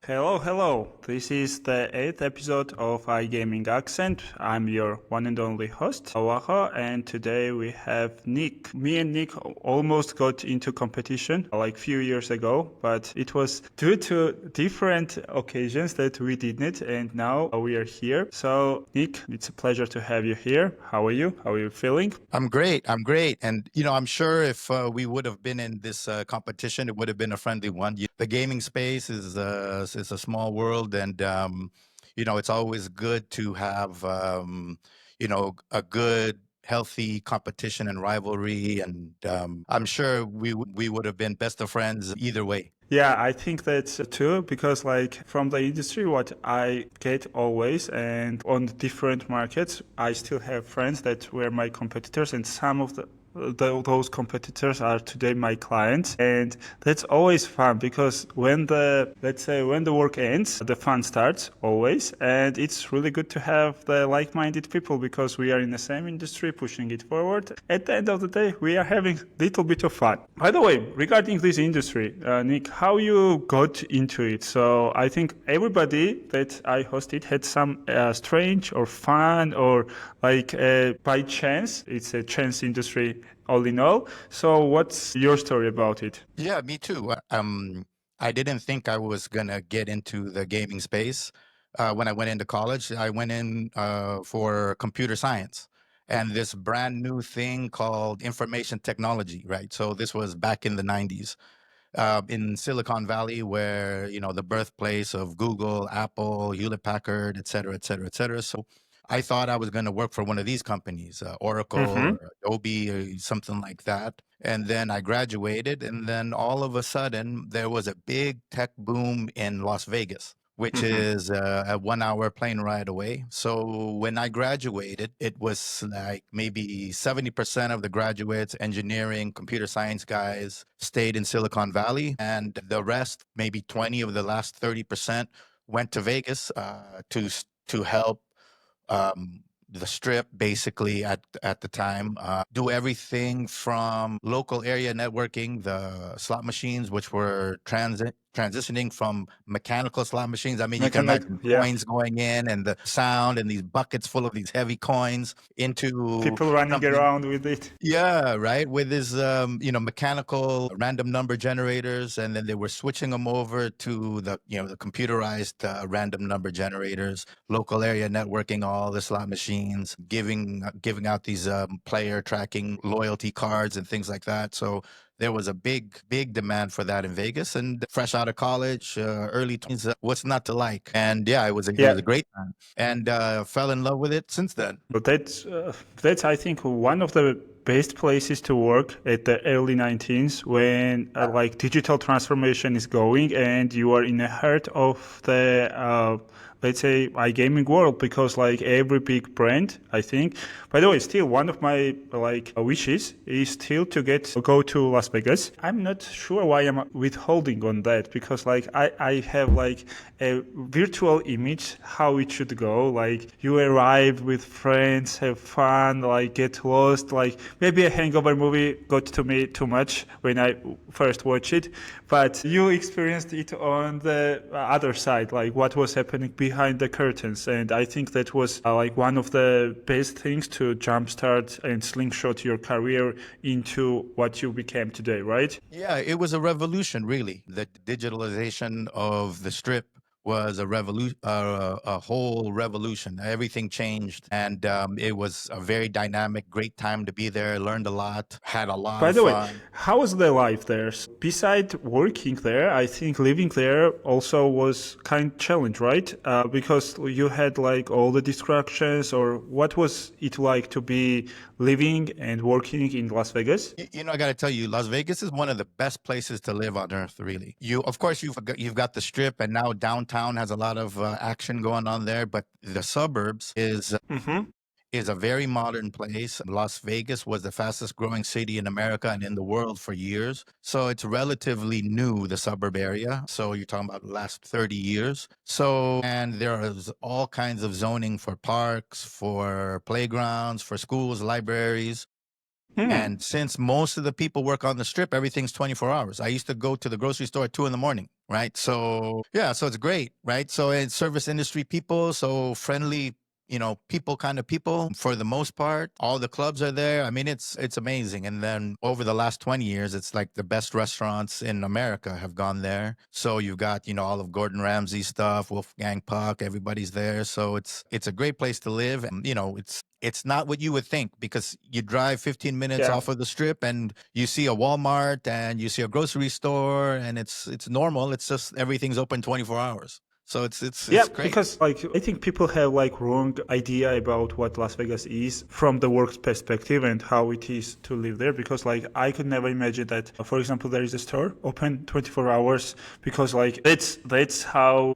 Hello, hello. This is the eighth episode of iGaming Accent. I'm your one and only host, Vakho, and today we have Nick. Me and Nick almost got into competition like few years ago, but it was due to different occasions that we didn't, and now we are here. So, Nick, it's a pleasure to have you here. How are you? How are you feeling? I'm great. I'm great. And, I'm sure if we would have been in this competition, it would have been a friendly one. The gaming space is a small world. And, it's always good to have, a good, healthy competition and rivalry. And I'm sure we would have been best of friends either way. Yeah, I think that's too, because like from the industry, what I get always and on different markets, I still have friends that were my competitors, and some of those competitors are today my clients, and that's always fun because when when the work ends, the fun starts always, and it's really good to have the like-minded people because we are in the same industry pushing it forward. At the end of the day, we are having a little bit of fun. By the way, regarding this industry, Nick, how you got into it? So I think everybody that I hosted had some strange or fun or by chance. It's a chance industry all in all. So what's your story about it? Yeah, me too. I didn't think I was gonna get into the gaming space when I went into college. I went in for computer science and this brand new thing called information technology, right? So this was back in the 90s in Silicon Valley, where the birthplace of Google, Apple, Hewlett Packard, et cetera, et cetera, et cetera. So I thought I was going to work for one of these companies, Oracle Mm-hmm. or Adobe or something like that. And then I graduated, and then all of a sudden there was a big tech boom in Las Vegas, which Mm-hmm. is a 1 hour plane ride away. So when I graduated, it was like maybe 70% of the graduates, engineering, computer science guys, stayed in Silicon Valley, and the rest, maybe 20 of the last 30%, went to Vegas to help the strip basically at the time, do everything from local area networking, the slot machines, which were transitioning from mechanical slot machines. I mean, you can imagine Yeah. coins going in and the sound and these buckets full of these heavy coins into People running something. around with it. Yeah, right. With his, mechanical random number generators, and then they were switching them over to the computerized random number generators, local area networking, all the slot machines, giving out these player tracking loyalty cards and things like that. So there was a big demand for that in Vegas. And fresh out of college, early 20s, what's not to like? And yeah, it Yeah. was a great time, and fell in love with it since then. But that's I think one of the best places to work at the early 19s when like digital transformation is going and you are in the heart of the let's say iGaming world, because like every big brand, I think. By the way, still one of my wishes is still to go to Las Vegas. I'm not sure why I'm withholding on that, because like I have like a virtual image how it should go. Like you arrive with friends, have fun, like get lost. Like maybe a Hangover movie got to me too much when I first watched it, but you experienced it on the other side, like what was happening behind the curtains. And I think that was like one of the best things to jumpstart and slingshot your career into what you became today, right? Yeah, it was a revolution, really. The digitalization of the strip was a whole revolution. Everything changed, and it was a very dynamic, great time to be there. Learned a lot, had a lot By of the way, fun. how was the life there? Besides working there, I think living there also was kind of challenge, right? Because you had like all the distractions, or what was it like to be living and working in Las Vegas? I got to tell you, Las Vegas is one of the best places to live on earth. Really, of course, you've got the strip, and now downtown has a lot of action going on there. But the suburbs Mm-hmm. is a very modern place. Las Vegas was the fastest growing city in America and in the world for years. So it's relatively new, the suburb area. So you're talking about the last 30 years. So, and there is all kinds of zoning for parks, for playgrounds, for schools, libraries. And since most of the people work on the strip, everything's 24 hours. I used to go to the grocery store at 2 a.m, right? So yeah, so it's great, right? So it's service industry people, so friendly, people kind of people for the most part. All the clubs are there. I mean, it's amazing. And then over the last 20 years, it's like the best restaurants in America have gone there. So you've got, all of Gordon Ramsay stuff, Wolfgang Puck, everybody's there. So it's a great place to live. And, it's not what you would think, because you drive 15 minutes Yeah. off of the strip and you see a Walmart and you see a grocery store, and it's normal. It's just everything's open 24 hours. So Yeah, it's great. because I think people have wrong idea about what Las Vegas is from the work perspective and how it is to live there. Because I could never imagine that, for example, there is a store open 24 hours, because that's how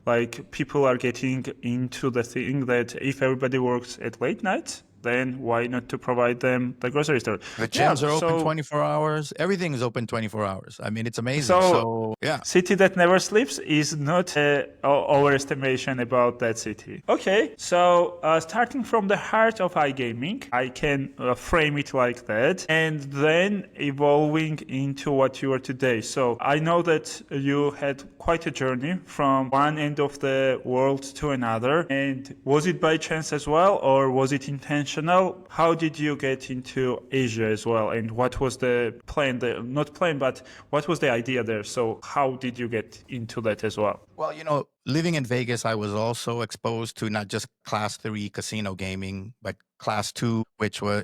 people are getting into the thing that if everybody works at late nights, then why not to provide them the grocery store? The Yeah, gyms are open so 24 hours. Everything is open 24 hours. I mean, it's amazing. so So yeah. city that never sleeps is not overestimation about that city. Okay, so starting from the heart of iGaming, I can frame it like that, and then evolving into what you are today. So I know that you had quite a journey from one end of the world to another, and was it by chance as well, or was it intentional? How did you get into Asia as well, and what was the plan, not plan, but what was the idea there? So how did you get into that as well? Well, living in Vegas, I was also exposed to not just class 3 casino gaming, but class 2, which was,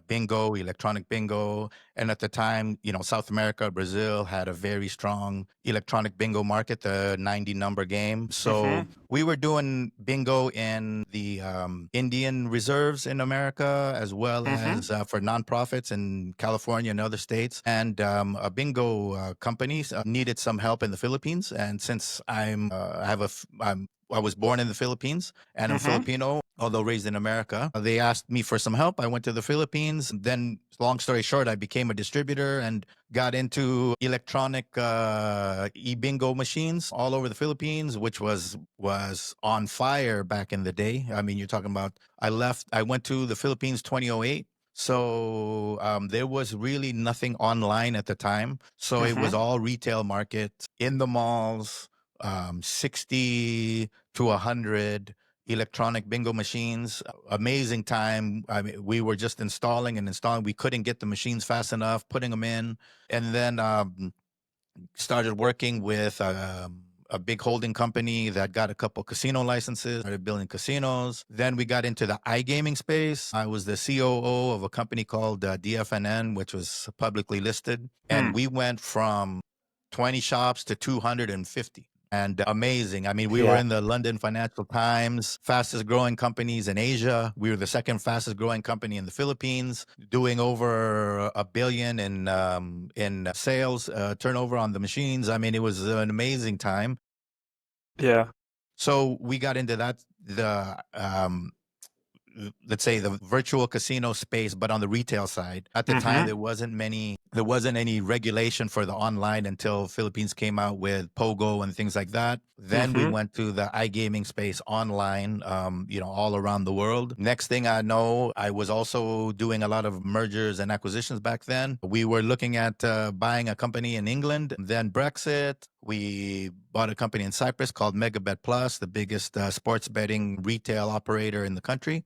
bingo, electronic bingo. And at the time, South America, Brazil had a very strong electronic bingo market, the 90 number game. So we were doing bingo in the Indian reserves in America, as well as for nonprofits in California and other states. And a bingo companies needed some help in the Philippines. And since I was born in the Philippines and I'm Filipino, although raised in America. They asked me for some help. I went to the Philippines. Then, long story short, I became a distributor and got into electronic e-bingo machines all over the Philippines, which was on fire back in the day. I mean, you're talking about, I went to the Philippines 2008. So there was really nothing online at the time. So it was all retail market in the malls, 60 to 100 electronic bingo machines. Amazing time. I mean, we were just installing and installing. We couldn't get the machines fast enough, putting them in. And then started working with a big holding company that got a couple casino licenses, started building casinos. Then we got into the iGaming space. I was the COO of a company called DFNN, which was publicly listed. And we went from 20 shops to 250. And amazing. I mean, we were in the London Financial Times, fastest growing companies in Asia. We were the second fastest growing company in the Philippines, doing over $1 billion in sales turnover on the machines. I mean, it was an amazing time. Yeah. So we got into that, let's say the virtual casino space, but on the retail side. At the time, there wasn't any regulation for the online until Philippines came out with Pogo and things like that. Then we went to the iGaming space online, all around the world. Next thing I know, I was also doing a lot of mergers and acquisitions back then. We were looking at buying a company in England, then Brexit. We bought a company in Cyprus called Megabet Plus, the biggest sports betting retail operator in the country.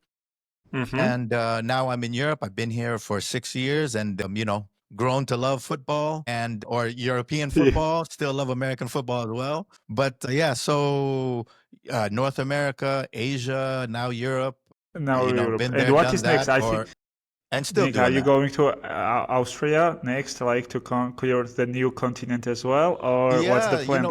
And now I'm in Europe. I've been here for 6 years and, grown to love football or European football, still love American football as well. But so North America, Asia, now Europe, Now Europe. been And there, what done is next? that, I think, and still Nick, are doing you that. going to Austria next, to conquer the new continent as well? Or what's the plan?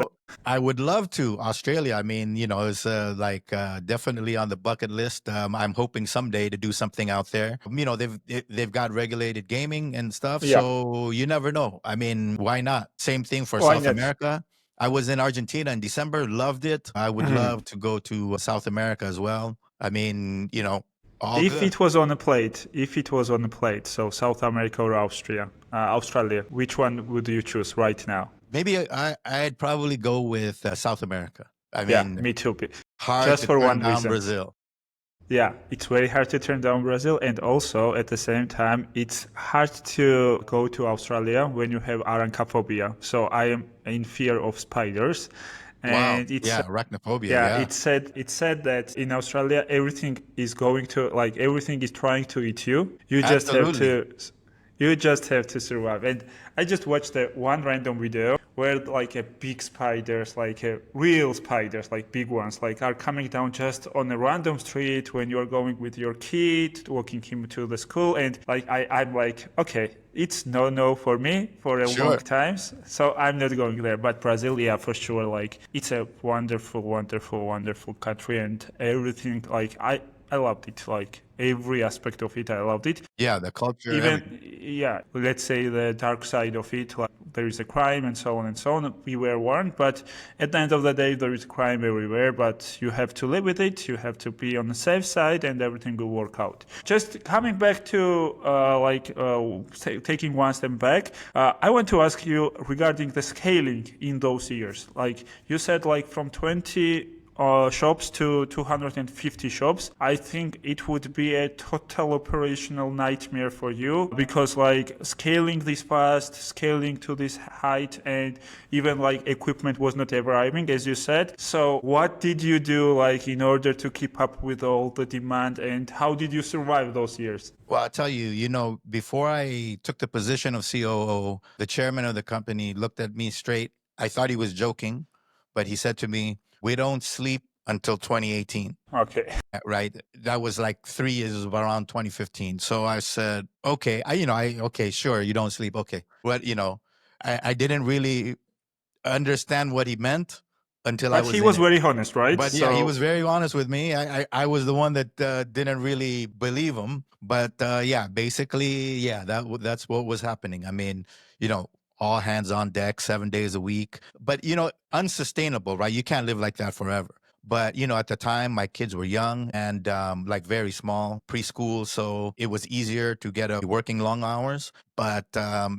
I would love to. Australia, I mean, it's definitely on the bucket list. I'm hoping someday to do something out there. They've got regulated gaming and stuff, so you never know. I mean, why not? Same thing for South America. I was in Argentina in December, loved it. I would love to go to South America as well. I mean, if it was on a plate, so South America or Australia, which one would you choose right now? Maybe I'd probably go with South America. I mean, me too. Hard Just to for turn one down reason. Brazil. Yeah, it's very hard to turn down Brazil, and also at the same time, it's hard to go to Australia when you have arachnophobia. So I am in fear of spiders, Wow. and it's Yeah. Arachnophobia. yeah, Yeah. it's said that in Australia everything is going to like everything is trying to eat you. Absolutely. You just have to survive. And I just watched one random video where like a big spiders, like real spiders, like big ones, like are coming down just on a random street when you're going with your kid, walking him to the school. And like I'm like, okay, it's no for me for a long Sure. time. So I'm not going there. But Brazil, yeah, for sure. Like it's a wonderful country and everything. Like I loved it. Like every aspect of it, I loved it. Yeah. The culture, everything. Even yeah, let's say the dark side of it, like there is a crime and so on and so on. We were warned, but at the end of the day, there is crime everywhere. But you have to live with it. You have to be on the safe side, and everything will work out. Just coming back to taking one step back, I want to ask you regarding the scaling in those years. Like you said, like from 20 shops to 250 shops. I think it would be a total operational nightmare for you because like scaling this fast, scaling to this height, and even like equipment was not arriving, as you said. So what did you do like in order to keep up with all the demand, and how did you survive those years? Well, I'll tell you, before I took the position of COO, the chairman of the company looked at me straight. I thought he was joking, but he said to me, "We don't sleep until 2018." Okay. Right. That was like 3 years around 2015. So I said, okay, okay, sure. You don't sleep. Okay. But, I didn't really understand what he meant until I But he was in was it. very honest, right? But yeah, he So was very honest with me. I was the one that didn't really believe him. But yeah, basically, yeah, that's what was happening. I mean, you know, all hands on deck, 7 days a week. But unsustainable, right? You can't live like that forever. But at the time, my kids were young and like very small, preschool, so it was easier to get a working long hours. But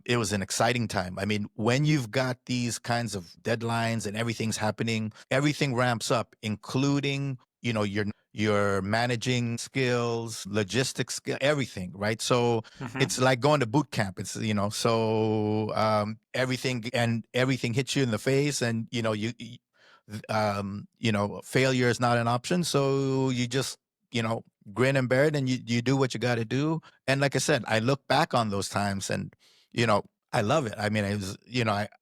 it was an exciting time. I mean, when you've got these kinds of deadlines and everything's happening, everything ramps up, including your managing skills, logistics skill, everything, right? So it's like going to boot camp. It's so everything hits you in the face, and failure is not an option. So you just, grin and bear it, and you do what you got to do. And like I said, I look back on those times and, I love it. I mean, it was,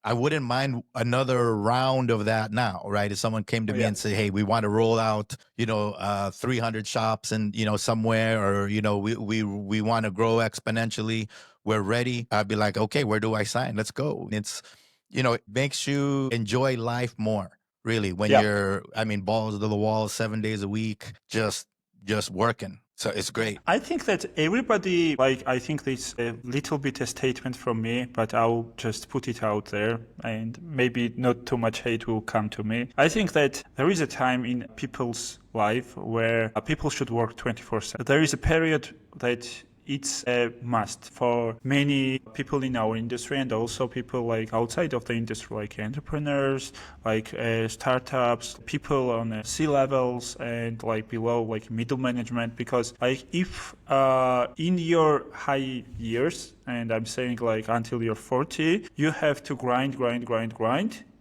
I wouldn't mind another round of that now, right? If someone came to me yeah. and said, "Hey, we want to roll out, 300 shops and, somewhere, or, we want to grow exponentially. We're ready." I'd be like, "Okay, where do I sign? Let's go." It's, it makes you enjoy life more, really, when Yeah. you're, I mean, balls to the wall 7 days a week, just working. So it's great. I think that everybody, like, I think this a little bit a statement from me, but I'll just put it out there and maybe not too much hate will come to me. I think that there is a time in people's life where people should work 24/7. There is a period that it's a must for many people in our industry and also people like outside of the industry, like entrepreneurs, like startups, people on C levels and like below, like middle management. Because like if in your high years, and I'm saying like until you're 40, you have to grind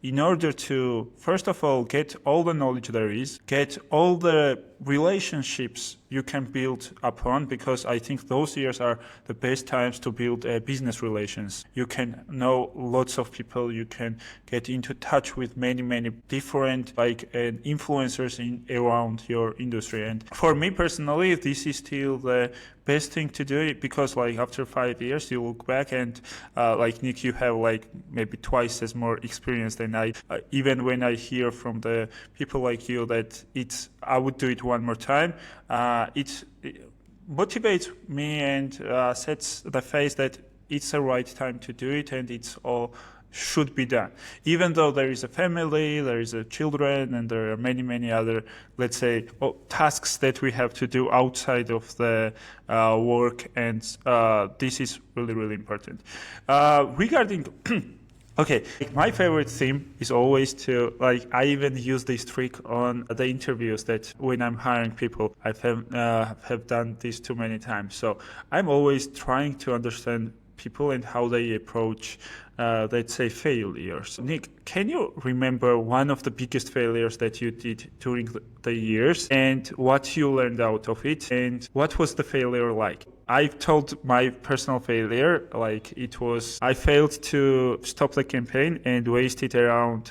in order to, first of all, get all the knowledge there is, get all the relationships you can build upon, because I think those years are the best times to build business relations. You can know lots of people, you can get into touch with many different like influencers around your industry. And for me personally, this is still the best thing to do, because like after 5 years you look back and like Nick, you have like maybe twice as more experience than I. Even when I hear from the people like you that I would do it one more time, it motivates me and sets the face that it's the right time to do it and it's all should be done. Even though there is a family, there is a children, and there are many other, let's say, tasks that we have to do outside of the work, and this is really important. Regarding Okay, like my favorite theme is always to like. I even use this trick on the interviews that when I'm hiring people, have done this too many times. So I'm always trying to understand people and how they approach, let's say, failures. Nick, can you remember one of the biggest failures that you did during the years and what you learned out of it and what was the failure like? I've told my personal failure, like it was, I failed to stop the campaign and wasted around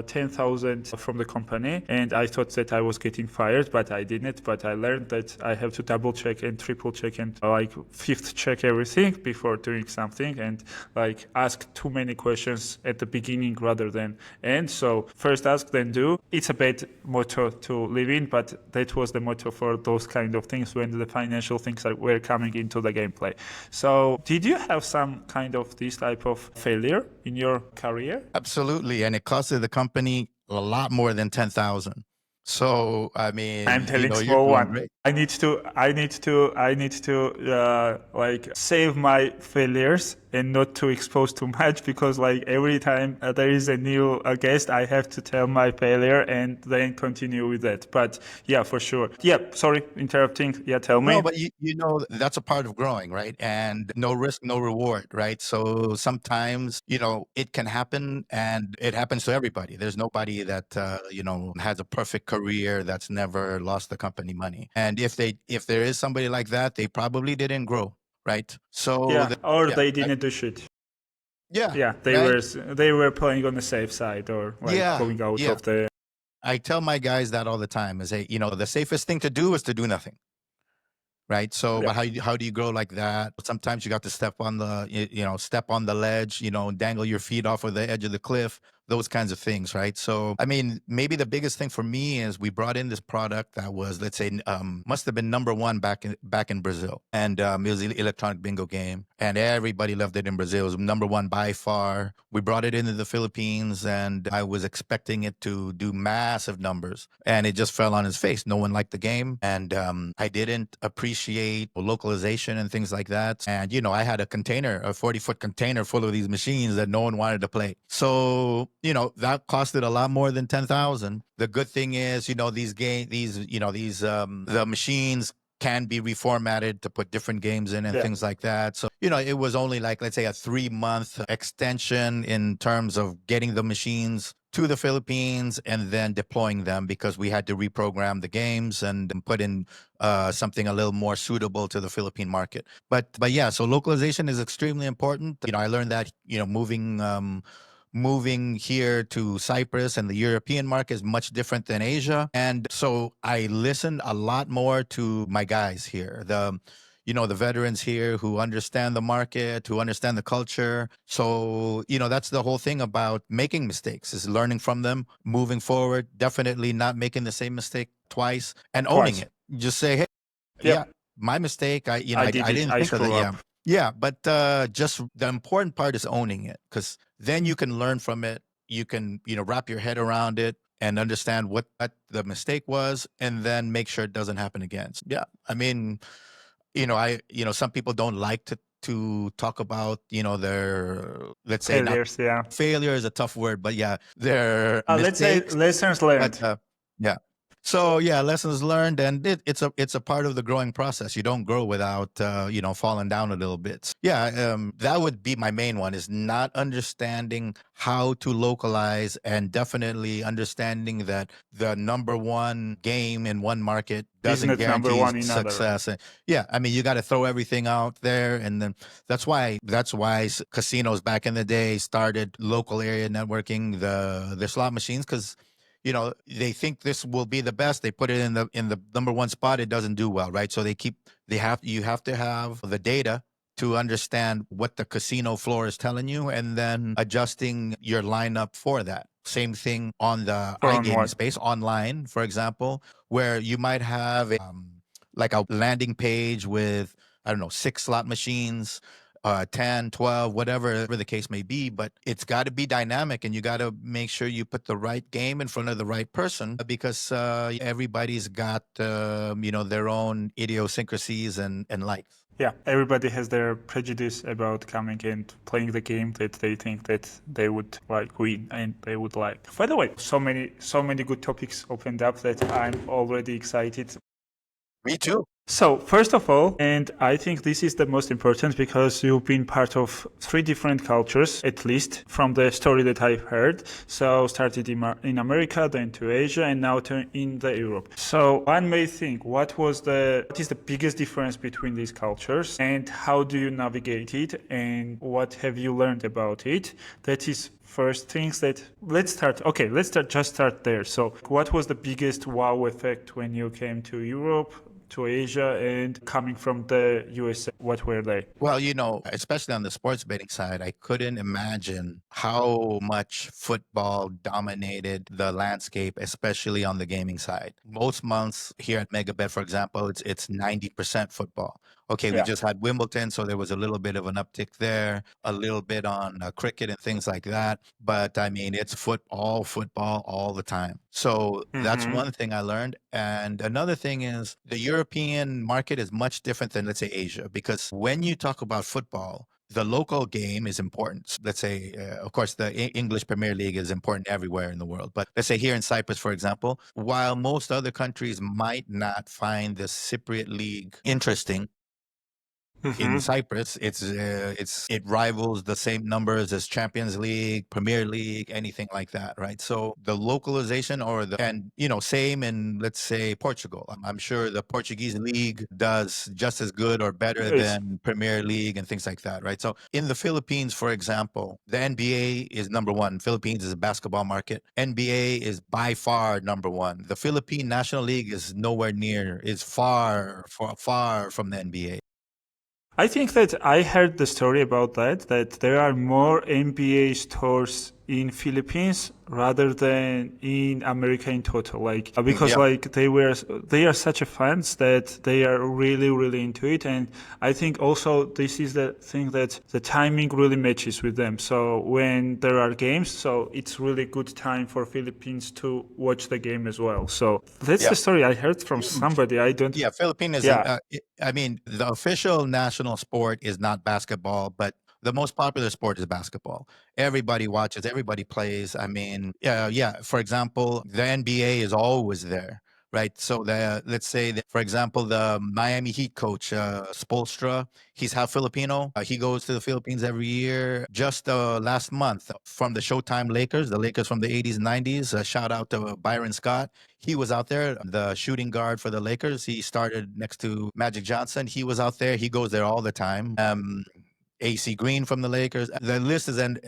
10,000 from the company. And I thought that I was getting fired, but I didn't. But I learned that I have to double check and triple check and like fifth check everything before doing something and like ask too many questions at the beginning rather than end. So first ask, then do. It's a bad motto to live in, but that was the motto for those kind of things when the financial things were coming into the gameplay. So did you have some kind of this type of failure in your career? Absolutely. And it costed the company a lot more than 10,000. So, I mean, I'm telling you're small doing one. great. I need to like save my failures and not to expose too much because like every time there is a new guest, I have to tell my failure and then continue with that. But yeah, for sure. Yeah, sorry, interrupting. Yeah, tell No, me. but that's a part of growing, right? And no risk, no reward, right? So sometimes, it can happen and it happens to everybody. There's nobody that, has a perfect career that's never lost the company money. And if there is somebody like that, they probably didn't grow, right? So, Yeah, or yeah, they didn't do shit. yeah, Yeah, right? they were playing on the safe side or like Yeah, going out yeah. of the. I tell my guys that all the time is, hey, the safest thing to do is to do nothing. Right. So, Yeah. but how do you grow like that? Sometimes you got to step on step on the ledge, dangle your feet off of the edge of the cliff, those kinds of things. Right. So, I mean, maybe the biggest thing for me is we brought in this product that was, let's say, must have been number one back in Brazil. And it was an electronic bingo game and everybody loved it in Brazil. It was number one by far. We brought it into the Philippines and I was expecting it to do massive numbers and it just fell on its face. No one liked the game. And I didn't appreciate localization and things like that. And, I had a 40-foot container full of these machines that no one wanted to play. So, that costed a lot more than 10,000. The good thing is, the machines can be reformatted to put different games in and Yeah. things like that. So, it was only like, let's say a 3-month extension in terms of getting the machines to the Philippines and then deploying them because we had to reprogram the games and put in something a little more suitable to the Philippine market. But yeah, so localization is extremely important. I learned that, moving here to Cyprus and the European market is much different than Asia. And so I listened a lot more to my guys here, the veterans here who understand the market, who understand the culture. So, that's the whole thing about making mistakes is learning from them, moving forward, definitely not making the same mistake twice and owning Twice. it. Just say, hey, yeah, Yep. my mistake. I I did it. didn't I think of that. screw Yeah. up. Yeah. But just the important part is owning it because then you can learn from it. You can, wrap your head around it and understand what the mistake was and then make sure it doesn't happen again. So, yeah. I mean, some people don't like to talk about, their, let's say not Failures. Yeah. failure is a tough word, but yeah, their Let's say mistakes. lessons But learned. yeah. So yeah, lessons learned, and it's a part of the growing process. You don't grow without falling down a little bit. Yeah, that would be my main one: is not understanding how to localize, and definitely understanding that the number one game in one market doesn't Business number guarantee one in other. success. And yeah, I mean, you got to throw everything out there, and then that's why casinos back in the day started local area networking the slot machines because they think this will be the best. They put it in the number one spot. It doesn't do well, right? So you have to have the data to understand what the casino floor is telling you and then adjusting your lineup for that. Same thing on the For on iGaming what? space online, for example, where you might have like a landing page with, I don't know, 6 slot machines, 10, 12, whatever the case may be, but it's got to be dynamic and you got to make sure you put the right game in front of the right person because everybody's got, their own idiosyncrasies and likes. Yeah, everybody has their prejudice about coming and playing the game that they think that they would like win and they would like. By the way, so many good topics opened up that I'm already excited. Me too. So, first of all, and I think this is the most important because you've been part of 3 different cultures, at least from the story that I've heard. So, started in America, then to Asia, and now in the Europe. So, one may think, what is the biggest difference between these cultures, and how do you navigate it, and what have you learned about it? That is first things that just start there. So what was the biggest wow effect when you came to Europe, to Asia, and coming from the USA? What were they? Well, especially on the sports betting side, I couldn't imagine how much football dominated the landscape, especially on the gaming side. Most months here at Megabet, for example, it's 90% football. Okay, we just had Wimbledon, so there was a little bit of an uptick there, a little bit on cricket and things like that. But I mean, it's football all the time. So that's one thing I learned. And another thing is the European market is much different than, let's say, Asia, because when you talk about football, the local game is important. Let's say, of course, the English Premier League is important everywhere in the world. But let's say here in Cyprus, for example, while most other countries might not find the Cypriot League interesting, in Cyprus, it rivals the same numbers as Champions League, Premier League, anything like that, right? So the localization same in, let's say, Portugal. I'm sure the Portuguese league does just as good or better than Premier League and things like that, right? So in the Philippines, for example, the NBA is number one. Philippines is a basketball market. NBA is by far number one. The Philippine National League is nowhere near, is far from the NBA. I think that I heard the story about that there are more NBA stores in Philippines rather than in America in total, because they are such a fans that they are really into it, and I think also this is the thing that the timing really matches with them. So when there are games, so it's really good time for Philippines to watch the game as well. So that's the story I heard from somebody. I don't. Yeah, Philippines. I mean, the official national sport is not basketball, but the most popular sport is basketball. Everybody watches, everybody plays. I mean, for example, the NBA is always there, right? So let's say that, for example, the Miami Heat coach, Spoelstra, he's half Filipino. He goes to the Philippines every year. Just last month from the Showtime Lakers, the Lakers from the 80s and 90s, shout out to Byron Scott. He was out there, the shooting guard for the Lakers. He started next to Magic Johnson. He was out there. He goes there all the time. AC Green from the Lakers. The list is and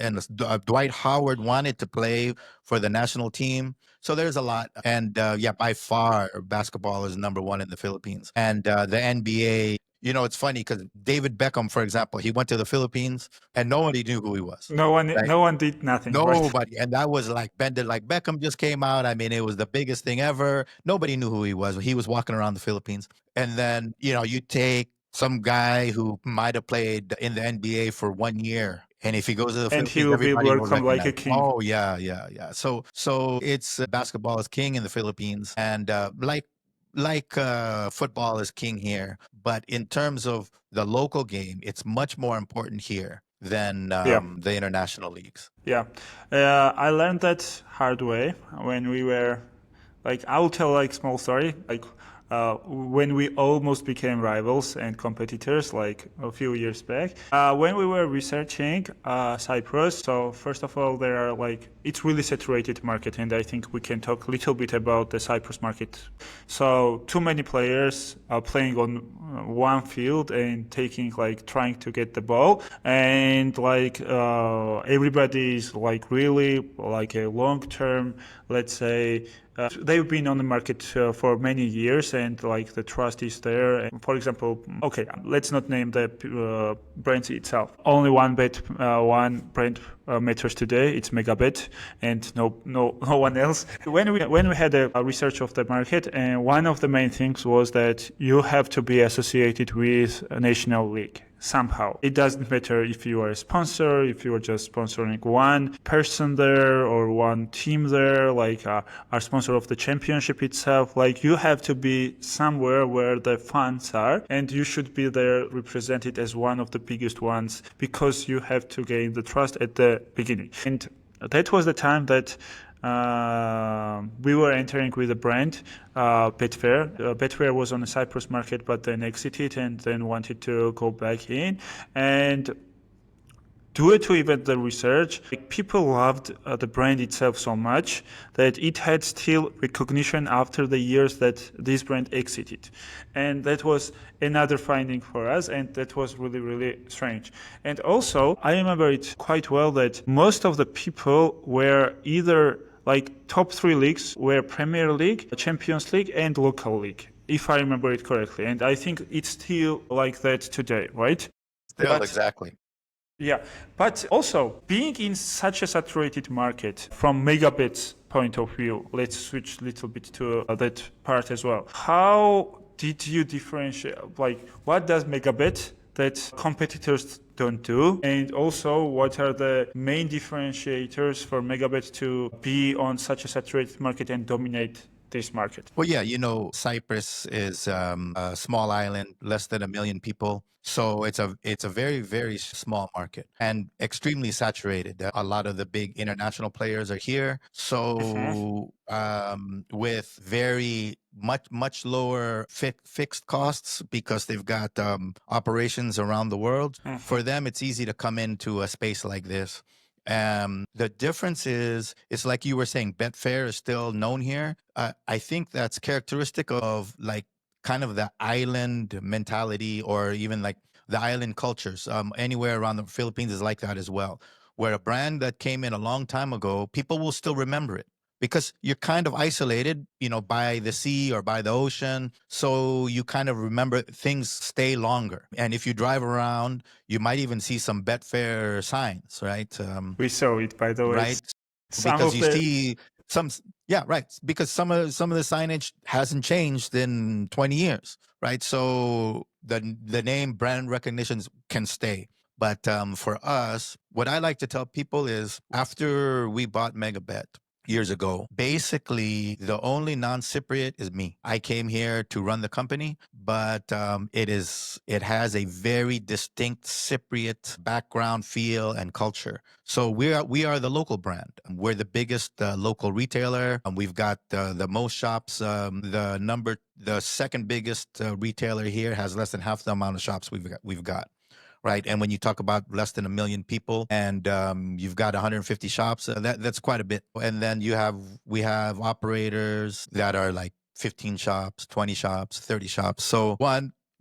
Dwight Howard wanted to play for the national team. So there's a lot. And by far, basketball is number one in the Philippines. And the NBA, it's funny because David Beckham, for example, he went to the Philippines and nobody knew who he was. No one did nothing. Nobody. And that was like Beckham just came out. I mean, it was the biggest thing ever. Nobody knew who he was. He was walking around the Philippines. And then, you take some guy who might have played in the NBA for 1 year. And if he goes to the Philippines, he will be welcomed like a king. Oh, yeah. So it's basketball is king in the Philippines. And football is king here. But in terms of the local game, it's much more important here than the international leagues. Yeah. I learned that hard way when we were, I will tell small story. When we almost became rivals and competitors, a few years back, when we were researching Cyprus. So first of all, there are it's really saturated market, and I think we can talk a little bit about the Cyprus market. So too many players are playing on one field and trying to get the ball, and everybody is really a long term, let's say. They've been on the market for many years, and the trust is there. And for example, let's not name the brand itself. Only one brand matters today. It's Megabet, and no one else. When we had a research of the market, and one of the main things was that you have to be associated with a national league. somehow. It doesn't matter if you are a sponsor, if you are just sponsoring one person there or one team there, like are sponsor of the championship itself. Like you have to be somewhere where the fans are, and you should be there represented as one of the biggest ones because you have to gain the trust at the beginning. And that was the time that we were entering with a brand, Betfair. Betfair was on the Cyprus market, but then exited and then wanted to go back in. And due to even the research, people loved the brand itself so much that it had still recognition after the years that this brand exited. And that was another finding for us, and that was really, really strange. And also, I remember it quite well that most of the people were either like top 3 leagues were Premier League, Champions League, and local league, if I remember it correctly. And I think it's still like that today, right? Still, exactly. Yeah, but also being in such a saturated market from Megabit's point of view, let's switch a little bit to that part as well. How did you differentiate, like what does Megabit that competitors don't do? And also what are the main differentiators for Megabit to be on such a saturated market and dominate this market? Well, yeah, Cyprus is a small island, less than 1 million people. So it's a very, very small market and extremely saturated. A lot of the big international players are here. So with very much lower fixed costs because they've got operations around the world. For them, it's easy to come into a space like this. The difference is, it's like you were saying, Betfair is still known here. I think that's characteristic of like kind of the island mentality, or even like the island cultures. Anywhere around the Philippines is like that as well, where a brand that came in a long time ago, people will still remember it because you're kind of isolated, by the sea or by the ocean. So you kind of remember, things stay longer. And if you drive around, you might even see some Betfair signs, right? We saw it, by the way. Right. Some Because of you the see some, yeah, right. Because some of the signage hasn't changed in 20 years, right? So the name brand recognitions can stay. But for us, what I like to tell people is, after we bought Megabet years ago, basically the only non-Cypriot is me. I came here to run the company, but it has a very distinct Cypriot background, feel, and culture. So we are the local brand. We're the biggest local retailer. We've got the most shops. The second biggest retailer here has less than half the amount of shops we've got. Right. And when you talk about less than 1 million people and you've got 150 shops, that's quite a bit. And then we have operators that are like 15 shops, 20 shops, 30 shops. So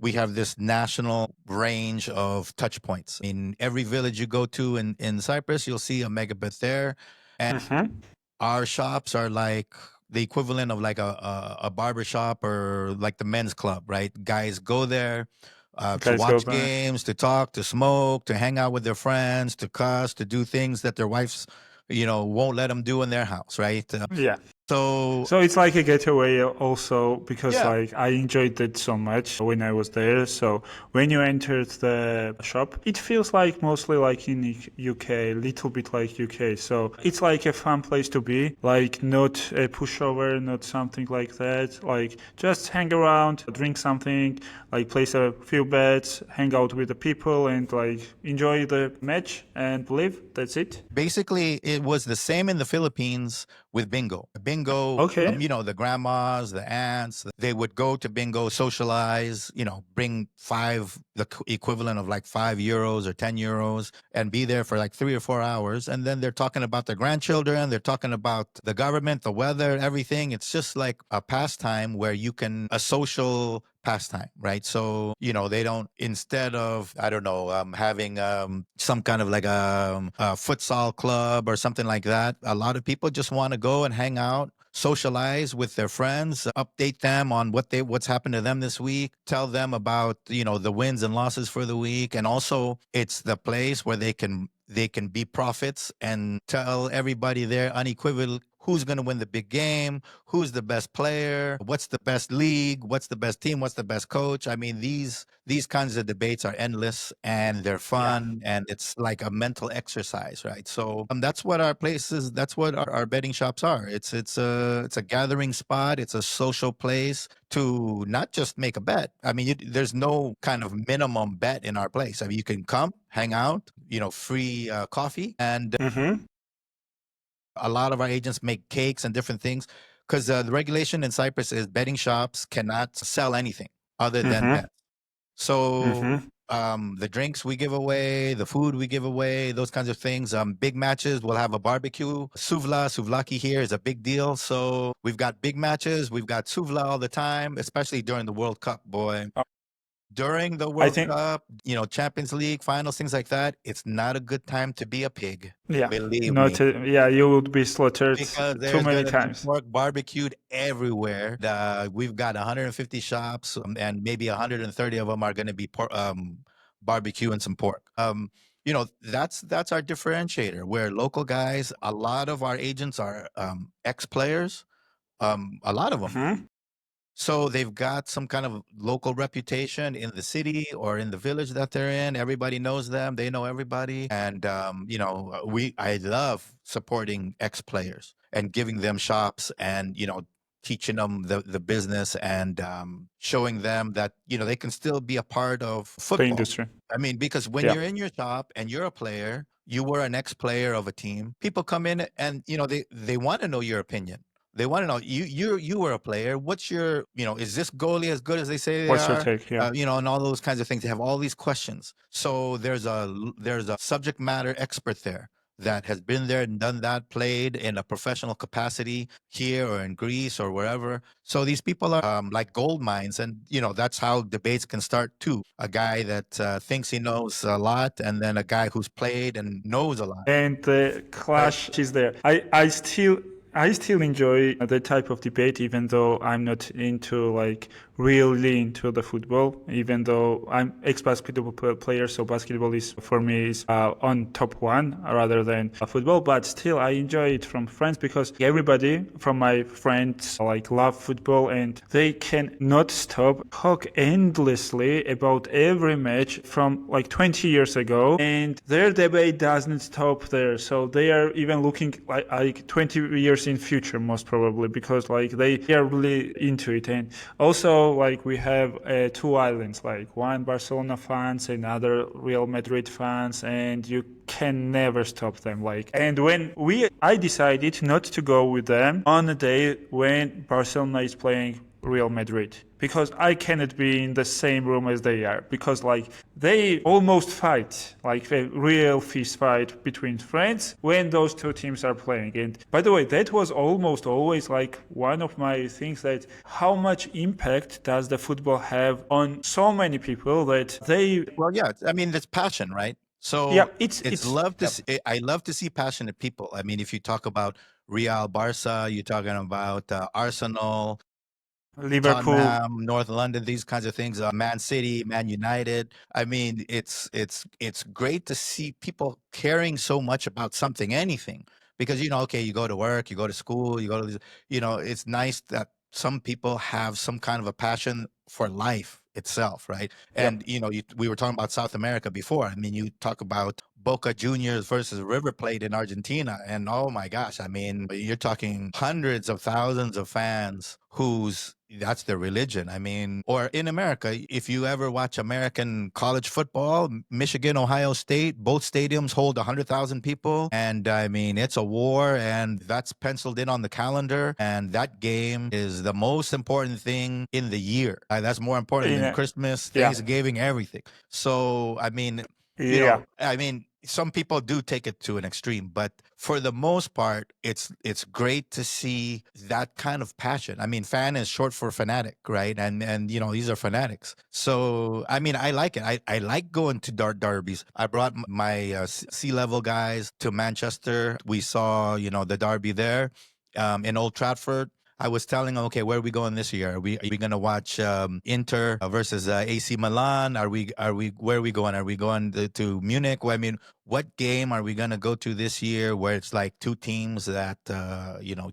we have this national range of touch points. In every village you go to in Cyprus, you'll see a Megabit there. And our shops are like the equivalent of like a barber shop or like the men's club, right? Guys go there to watch games, to talk, to smoke, to hang out with their friends, to cuss, to do things that their wives, won't let them do in their house, right? Yeah. So it's like a getaway also, because like I enjoyed that so much when I was there. So when you entered the shop, it feels like mostly like in UK, a little bit like UK. So it's like a fun place to be, like not a pushover, not something like that. Like just hang around, drink something, like place a few bets, hang out with the people, and like enjoy the match and leave. That's it. Basically, it was the same in the Philippines with bingo. Okay. The grandmas, the aunts, they would go to bingo, socialize, bring the equivalent of like €5 or €10, and be there for like 3 or 4 hours. And then they're talking about their grandchildren. They're talking about the government, the weather, everything. It's just like a pastime where a social pastime, right? So, they don't, instead of, I don't know, having some kind of like a futsal club or something like that, a lot of people just want to go and hang out, socialize with their friends, update them on what's happened to them this week, tell them about, the wins and losses for the week. And also it's the place where they can be prophets and tell everybody there unequivocally who's going to win the big game, who's the best player, what's the best league, what's the best team, what's the best coach. I mean, these kinds of debates are endless and they're fun and it's like a mental exercise, right? So that's what our places, that's what our betting shops are. It's a gathering spot. It's a social place to not just make a bet. I mean, there's no kind of minimum bet in our place. I mean, you can come, hang out, free coffee, and Mm-hmm. a lot of our agents make cakes and different things because the regulation in Cyprus is betting shops cannot sell anything other than Mm-hmm. bets. So Mm-hmm. the drinks we give away, the food we give away, those kinds of things. Big matches, we'll have a barbecue. Souvlaki here is a big deal. So we've got big matches, we've got souvla all the time, especially during the World Cup, boy. During the I World think, Cup, Champions League finals, things like that, it's not a good time to be a pig. yeah, Believe not, me. yeah, you would be slaughtered Because too there's many going to be times. pork barbecued everywhere. We've got 150 shops, and maybe 130 of them are going to be barbecue and some pork. That's our differentiator. We're local guys. A lot of our agents are ex-players. A lot of them. Mm-hmm. So they've got some kind of local reputation in the city or in the village that they're in. Everybody knows them. They know everybody. And, I love supporting ex-players and giving them shops and, teaching them the business and showing them that, they can still be a part of The football. industry. I mean, because when Yeah. you're in your shop and you're a player, you were an ex-player of a team, people come in and, they want to know your opinion. They want to know you were a player. What's your is this goalie as good as they say they What's your are? take? Yeah. And all those kinds of things. They have all these questions. So there's a subject matter expert there that has been there and done that, played in a professional capacity here or in Greece or wherever. So these people are like gold mines, and that's how debates can start too. A guy that thinks he knows a lot, and then a guy who's played and knows a lot. And the clash is there. I still enjoy that type of debate, even though I'm not into like really into the football. Even though I'm ex-basketball player, so basketball is for me is on top one rather than football. But still, I enjoy it from friends because everybody from my friends like love football and they can not stop talk endlessly about every match from like 20 years ago, and their debate doesn't stop there. So they are even looking like 20 years in future most probably because like they are really into it. And also like we have two islands, like one Barcelona fans and other Real Madrid fans, and you can never stop them. Like, and when I decided not to go with them on a day when Barcelona is playing Real Madrid because I cannot be in the same room as they are because like they almost fight like a real fist fight between friends when those two teams are playing. And by the way, that was almost always like one of my things, that how much impact does the football have on so many people that they Well, yeah, I mean, there's passion, right? yeah, So it's love to see, I love to see passionate people. I mean, if you talk about Real, Barca, you're talking about Arsenal, Liverpool. Tottenham, North London, these kinds of things, Man City, Man United. I mean, it's great to see people caring so much about something, anything, because okay, you go to work, you go to school, you go to these, it's nice that some people have some kind of a passion for life itself, right? And we were talking about South America before. I mean, you talk about Boca Juniors versus River Plate in Argentina, and oh my gosh, I mean, you're talking hundreds of thousands of fans whose that's their religion. I mean, or in America, if you ever watch American college football, Michigan, Ohio State, both stadiums hold 100,000 people. And I mean, it's a war, and that's penciled in on the calendar. And that game is the most important thing in the year. That's more important than Christmas, Thanksgiving, everything. So, I mean, some people do take it to an extreme, but for the most part, it's great to see that kind of passion. I mean, fan is short for fanatic, right? And these are fanatics. So I mean, I like it. I like going to derbies. I brought my C-level guys to Manchester. We saw the derby there in Old Trafford. I was telling them, okay, where are we going this year? Are we going to watch Inter versus AC Milan? Where are we going? Are we going to Munich? Well, I mean, what game are we going to go to this year where it's like two teams that,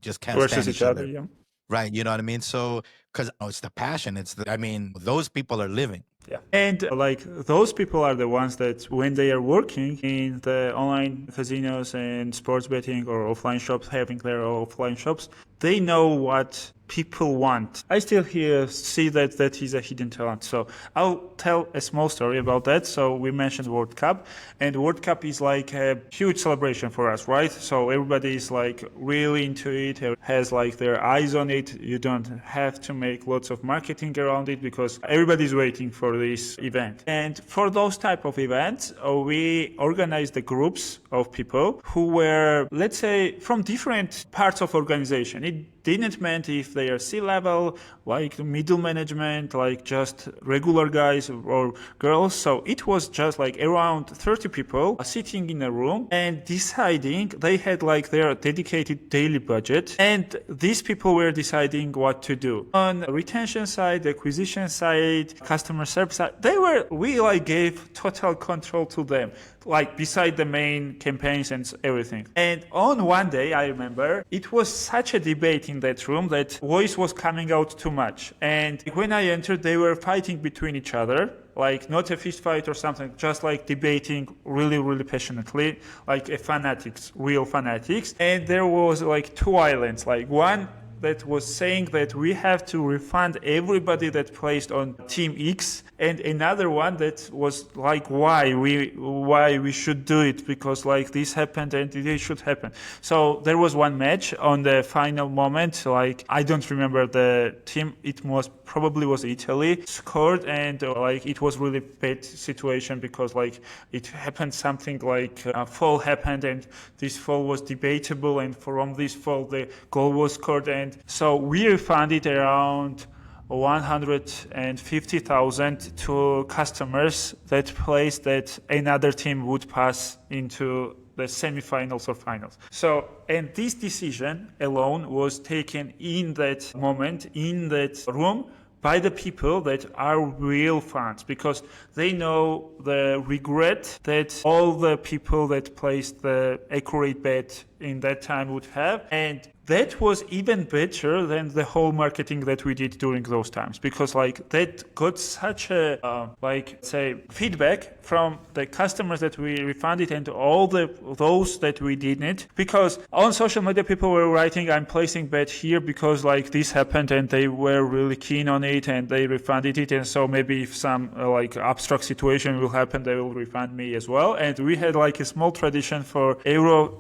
just can't Versus stand each each other, other? yeah. Right. You know what I mean? So, because it's the passion. Those people are living. Yeah. And like those people are the ones that when they are working in the online casinos and sports betting or offline shops, having their offline shops, they know what people want. I still see that he's a hidden talent. So I'll tell a small story about that. So we mentioned World Cup, and World Cup is like a huge celebration for us, right? So everybody is like really into it, has like their eyes on it. You don't have to make lots of marketing around it because everybody's waiting for this event. And for those type of events, we organize the groups of people who were, let's say, from different parts of organization. It didn't mean if they are C-level, like middle management, like just regular guys or girls. So it was just like around 30 people sitting in a room and deciding. They had like their dedicated daily budget, and these people were deciding what to do. On retention side, acquisition side, customer service side, we like gave total control to them, like beside the main campaigns and everything. And on one day, I remember, it was such a debate in that room that voice was coming out too much. And when I entered, they were fighting between each other, like not a fist fight or something, just like debating really, really passionately, like real fanatics. And there was like two islands, like one that was saying that we have to refund everybody that placed on Team X, and another one that was like why we should do it, because like this happened and it should happen. So there was one match on the final moment, like I don't remember the team, it probably was Italy, scored, and like it was really bad situation because like it happened something like a fall happened, and this fall was debatable, and from this fall the goal was scored, and so we refunded around 150,000 to customers that placed that another team would pass into the semifinals or finals. So, and this decision alone was taken in that moment, in that room, by the people that are real fans, because they know the regret that all the people that placed the accurate bet in that time would have. And that was even better than the whole marketing that we did during those times, because like that got such a feedback from the customers that we refunded and all those that we didn't, because on social media people were writing, I'm placing bet here because like this happened, and they were really keen on it and they refunded it, and so maybe if some like abstract situation will happen, they will refund me as well. And we had like a small tradition for Euro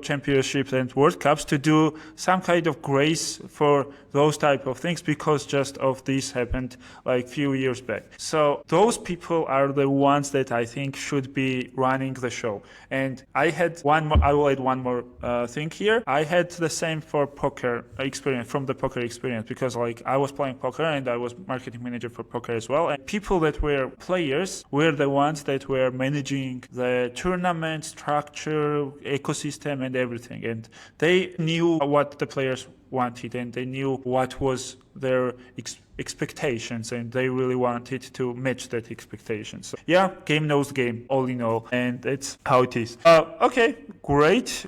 Championships and World Cups to do some kind of grace for those type of things, because just of this happened like few years back. So those people are the ones that I think should be running the show. And I will add one more thing here. I had the same for poker experience, from the poker experience, because like I was playing poker and I was marketing manager for poker as well. And people that were players were the ones that were managing the tournament structure, ecosystem, and everything. And they knew what the players wanted, and they knew what was their expectations, and they really wanted to match that expectation. So yeah, game knows game, all in all, and that's how it is. Okay, great.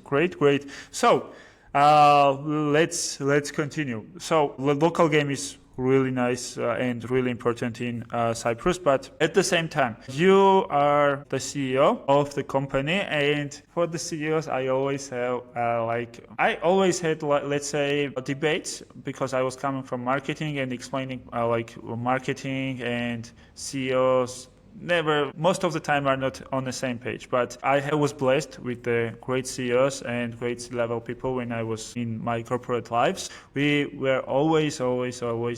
So let's continue. So the local game is really nice and really important in Cyprus, but at the same time, you are the CEO of the company, and for the CEOs, I always had let's say debates, because I was coming from marketing and explaining marketing and CEOs most of the time are not on the same page. But I was blessed with the great CEOs and great C-level people when I was in my corporate lives. We were always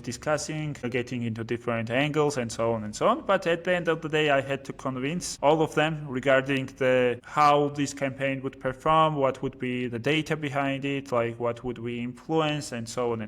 discussing, getting into different angles and so on. But at the end of the day, I had to convince all of them regarding how this campaign would perform, what would be the data behind it, like what would we influence, and so on.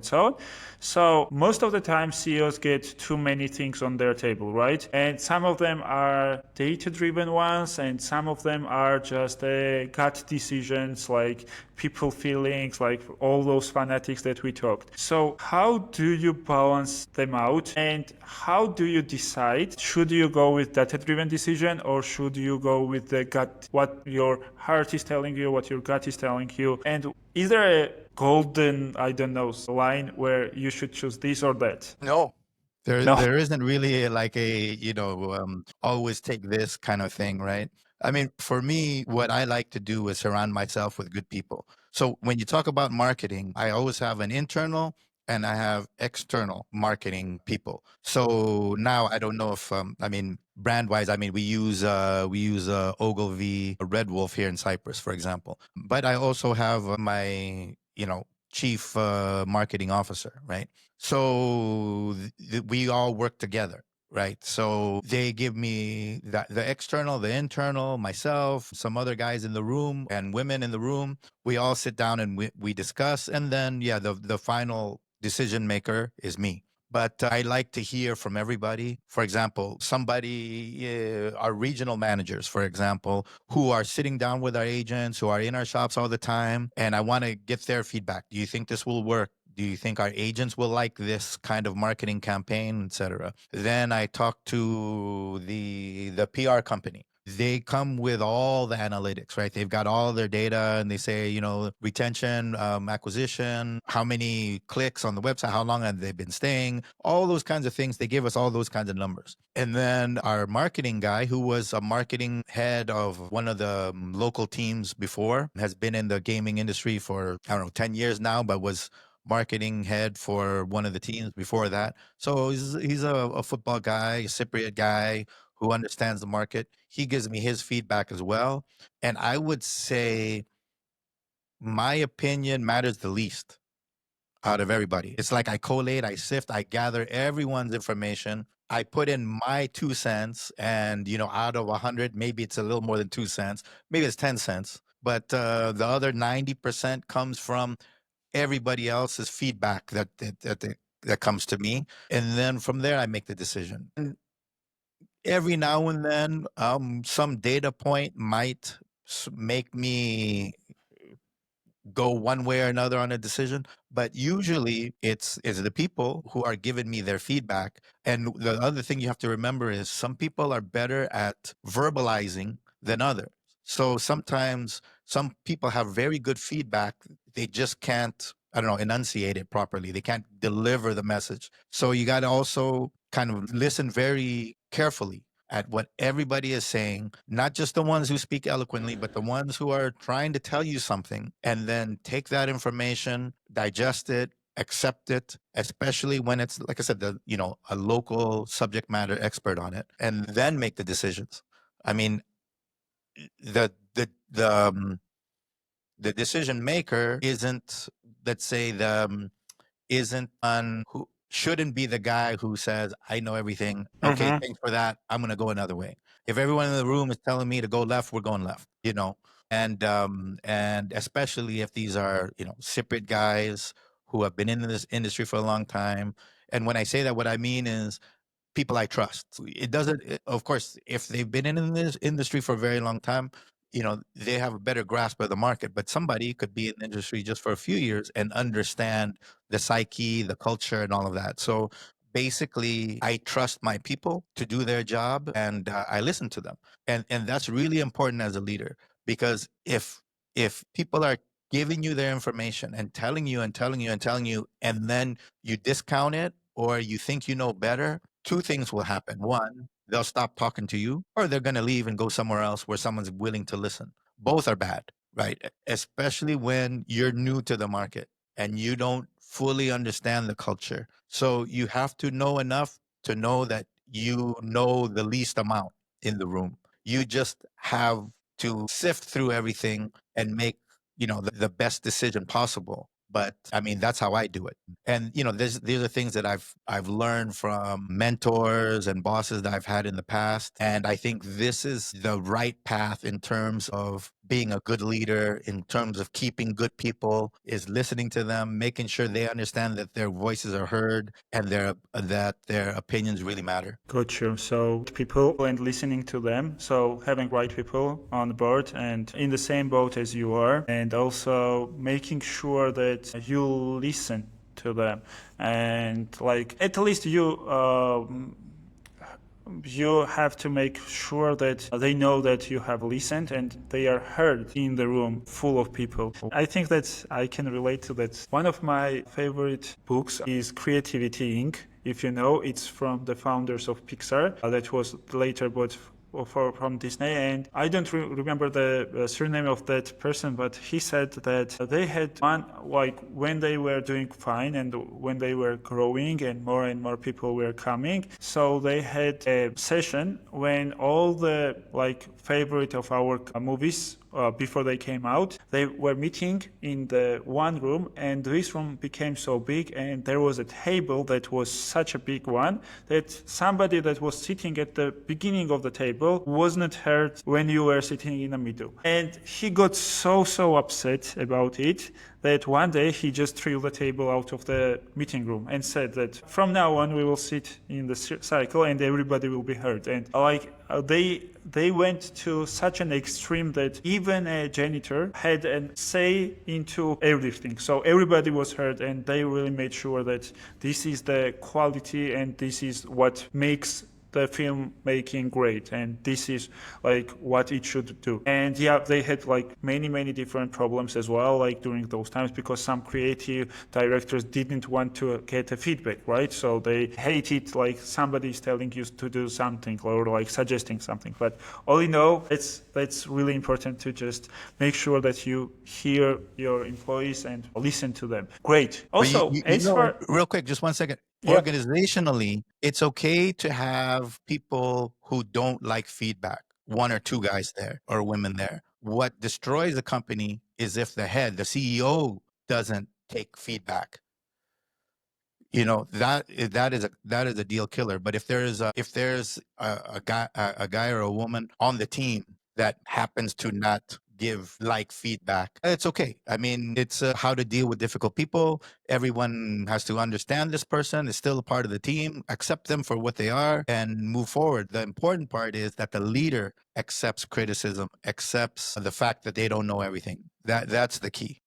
So most of the time, CEOs get too many things on their table, right? And some of them them are data-driven ones, and some of them are just gut decisions, like people feelings, like all those fanatics that we talked. So how do you balance them out, and how do you decide, should you go with data-driven decision or should you go with the gut, what your heart is telling you, what your gut is telling you? And is there a golden, I don't know, line where you should choose this or that? No. No. There isn't really like a, always take this kind of thing, right? I mean, for me, what I like to do is surround myself with good people. So when you talk about marketing, I always have an internal and I have external marketing people. So now I don't know if, I mean, brand wise, I mean, we use Ogilvy Red Wolf here in Cyprus, for example. But I also have my, chief marketing officer, right? So we all work together, right? So they give me the external, the internal, myself, some other guys in the room and women in the room. We all sit down and we discuss. And then, yeah, the final decision maker is me. But I like to hear from everybody. For example, our regional managers, for example, who are sitting down with our agents, who are in our shops all the time, and I want to get their feedback. Do you think this will work? Do you think our agents will like this kind of marketing campaign, etc.? Then I talk to the PR company. They come with all the analytics, right? They've got all their data and they say, retention, acquisition, how many clicks on the website, how long have they been staying, all those kinds of things. They give us all those kinds of numbers. And then our marketing guy, who was a marketing head of one of the local teams before, has been in the gaming industry for, I don't know, 10 years now, but was marketing head for one of the teams before that. So he's a football guy, a Cypriot guy who understands the market. He gives me his feedback as well. And I would say my opinion matters the least out of everybody. It's like I collate, I sift, I gather everyone's information. I put in my 2 cents, and out of 100, maybe it's a little more than 2 cents, maybe it's 10 cents. But the other 90% comes from everybody else's feedback that comes to me, and then from there I make the decision. And every now and then, some data point might make me go one way or another on a decision, but usually it's the people who are giving me their feedback. And the other thing you have to remember is some people are better at verbalizing than others. So sometimes some people have very good feedback, they just can't, I don't know, enunciate it properly. They can't deliver the message. So you got to also kind of listen very carefully at what everybody is saying, not just the ones who speak eloquently, but the ones who are trying to tell you something, and then take that information, digest it, accept it, especially when it's, like I said, a local subject matter expert on it, and then make the decisions. I mean, the the the the decision maker isn't, let's say, isn't on who shouldn't be the guy who says, I know everything. Okay, thanks for that. I'm going to go another way. If everyone in the room is telling me to go left, we're going left. And especially if these are, Cypriot guys who have been in this industry for a long time. And when I say that, what I mean is people I trust. It doesn't, of course, if they've been in this industry for a very long time, they have a better grasp of the market. But somebody could be in the industry just for a few years and understand the psyche, the culture, and all of that. So basically, I trust my people to do their job, and I listen to them. And that's really important as a leader, because if people are giving you their information and telling you and telling you and telling you, and then you discount it or you think you know better, two things will happen. One, they'll stop talking to you, or they're going to leave and go somewhere else where someone's willing to listen. Both are bad, right? Especially when you're new to the market and you don't fully understand the culture. So you have to know enough to know that you know the least amount in the room. You just have to sift through everything and make, the best decision possible. But I mean, that's how I do it. And these are things that I've learned from mentors and bosses that I've had in the past. And I think this is the right path in terms of being a good leader, in terms of keeping good people, is listening to them, making sure they understand that their voices are heard and that their opinions really matter. Got you. So people and listening to them. So having right people on board and in the same boat as you are, and also making sure that you listen to them, and like at least you have to make sure that they know that you have listened and they are heard in the room full of people. I think that I can relate to that. One of my favorite books is Creativity Inc. If you know, it's from the founders of Pixar that was later bought from Disney, and I don't remember the surname of that person, but he said that they had one, like when they were doing fine and when they were growing and more people were coming, so they had a session when all the like favorite of our movies before they came out, they were meeting in the one room, and this room became so big, and there was a table that was such a big one that somebody that was sitting at the beginning of the table wasn't heard when you were sitting in the middle. And he got so upset about it that one day he just threw the table out of the meeting room and said that from now on we will sit in the cycle and everybody will be heard. And they went to such an extreme that even a janitor had a say into everything. So everybody was heard, and they really made sure that this is the quality and this is what makes the film making great, and this is like what it should do. And yeah, they had like many different problems as well, like during those times, because some creative directors didn't want to get a feedback, right? So they hated like somebody's telling you to do something or like suggesting something. But all in all, that's really important to just make sure that you hear your employees and listen to them. Great. But Also, as far real quick, just 1 second. yeah. Organizationally, it's okay to have people who don't like feedback, one or two guys there or women there. What destroys a company is if the head, the CEO, doesn't take feedback. That is a deal killer. But if there's a guy or a woman on the team that happens to not give like feedback, it's okay. I mean, it's how to deal with difficult people. Everyone has to understand this person is still a part of the team, accept them for what they are, and move forward. The important part is that the leader accepts criticism, accepts the fact that they don't know everything. That's the key.